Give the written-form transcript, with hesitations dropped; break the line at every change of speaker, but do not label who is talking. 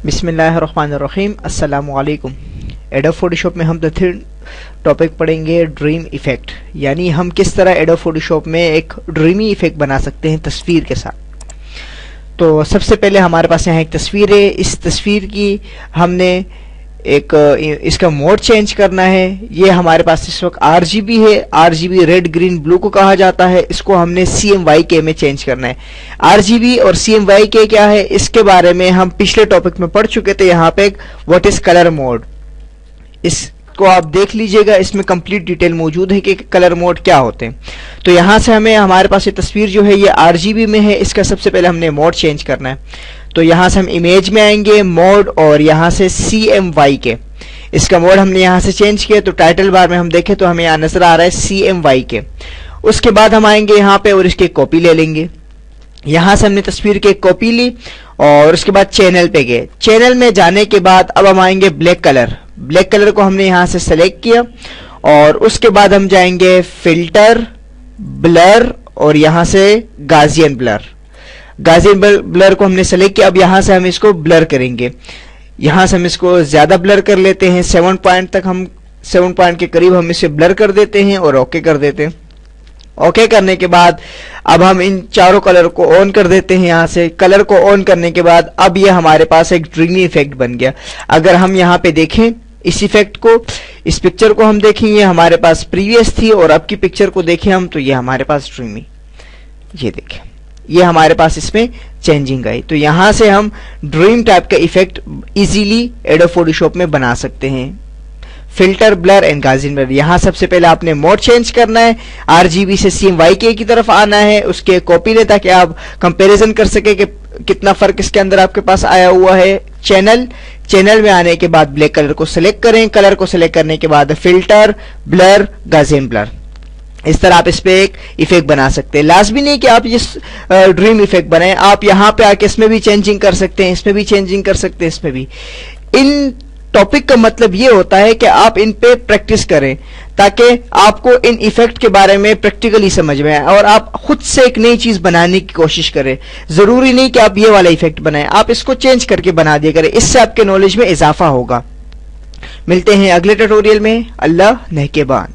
बिस्मिल्लाहिर्रहमानिर्रहीम। अस्सलामु अलैकुम। एडोब फोटोशॉप में हम थर्ड टॉपिक पढ़ेंगे ड्रीम इफेक्ट, यानी हम किस तरह एडोब फोटोशॉप में एक ड्रीमी इफेक्ट बना सकते हैं तस्वीर के साथ। तो सबसे पहले हमारे पास यहाँ एक तस्वीर है। इस तस्वीर की हमने इसका मोड चेंज करना है। ये हमारे पास इस वक्त RGB है। RGB रेड ग्रीन ब्लू को कहा जाता है। इसको हमने CMYK में चेंज करना है। RGB और CMYK क्या है, इसके बारे में हम पिछले टॉपिक में पढ़ चुके थे। यहाँ पे व्हाट इज कलर मोड, इसको आप देख लीजिएगा, इसमें कंप्लीट डिटेल मौजूद है कि कलर मोड क्या होते हैं। तो यहाँ से हमारे पास ये तस्वीर जो है ये RGB में है। इसका सबसे पहले हमने मोड चेंज करना है। तो यहाँ से हम इमेज में आएंगे, मोड, और यहाँ से CMYK। इसका मोड हमने यहाँ से चेंज किया। तो टाइटल बार में हम देखें तो हमें यहाँ नजर आ रहा है CMYK। उसके बाद हम आएंगे यहाँ पे और इसकी कॉपी ले लेंगे। यहाँ से हमने तस्वीर की एक कॉपी ली और उसके बाद चैनल पे गए। चैनल में जाने के बाद अब हम आएंगे ब्लैक कलर। ब्लैक कलर को हमने यहाँ से सेलेक्ट किया और उसके बाद हम जाएंगे फिल्टर, ब्लर, और यहाँ से गाजियन ब्लर। गाजियन ब्लर को हमने सेलेक्ट किया। अब यहाँ से हम इसको ब्लर करेंगे। यहाँ से हम इसको ज्यादा ब्लर कर लेते हैं, 7 पॉइंट तक, हम 7 पॉइंट के करीब हम इसे ब्लर कर देते हैं और ओके कर देते हैं। ओके करने के बाद अब हम इन चारों कलर को ऑन कर देते हैं। यहाँ से कलर को ऑन करने के बाद अब ये हमारे पास एक ड्रीमी इफेक्ट बन गया। अगर हम यहाँ पे देखें इस इफेक्ट को, इस पिक्चर को हम देखें, ये हमारे पास प्रीवियस थी, और अब की पिक्चर को देखें हम तो ये हमारे पास ड्रीमी, ये देखें, ये हमारे पास इसमें चेंजिंग आई। तो यहां से हम ड्रीम टाइप का इफेक्ट इजीली एडोब फोटोशॉप में बना सकते हैं। Filter, blur and Gaussian blur. यहां सबसे पहले आपने मोड चेंज करना है, RGB से CMYK की तरफ आना है, उसके कॉपी ले ताकि आप कंपैरिजन कर सके कि कितना फर्क इसके अंदर आपके पास आया हुआ है। चैनल में आने के बाद ब्लैक कलर को सिलेक्ट करें। कलर को सिलेक्ट करने के बाद फिल्टर, ब्लर, गाजियन ब्लर। इस तरह आप इस पे एक इफेक्ट बना सकते हैं। लाजमी नहीं कि आप ये ड्रीम इफेक्ट बनाएं, आप यहाँ पे आके इसमें भी चेंजिंग कर सकते हैं, इसमें भी चेंजिंग कर सकते हैं, इसमें भी। इन टॉपिक का मतलब ये होता है कि आप इन पे प्रैक्टिस करें ताकि आपको इन इफेक्ट के बारे में प्रैक्टिकली समझ में आए और आप खुद से एक नई चीज बनाने की कोशिश करें। जरूरी नहीं कि आप ये वाला इफेक्ट बनाएं, आप इसको चेंज करके बना दिया करें, इससे आपके नॉलेज में इजाफा होगा। मिलते हैं अगले ट्यूटोरियल में। अल्लाह नेहकेबान।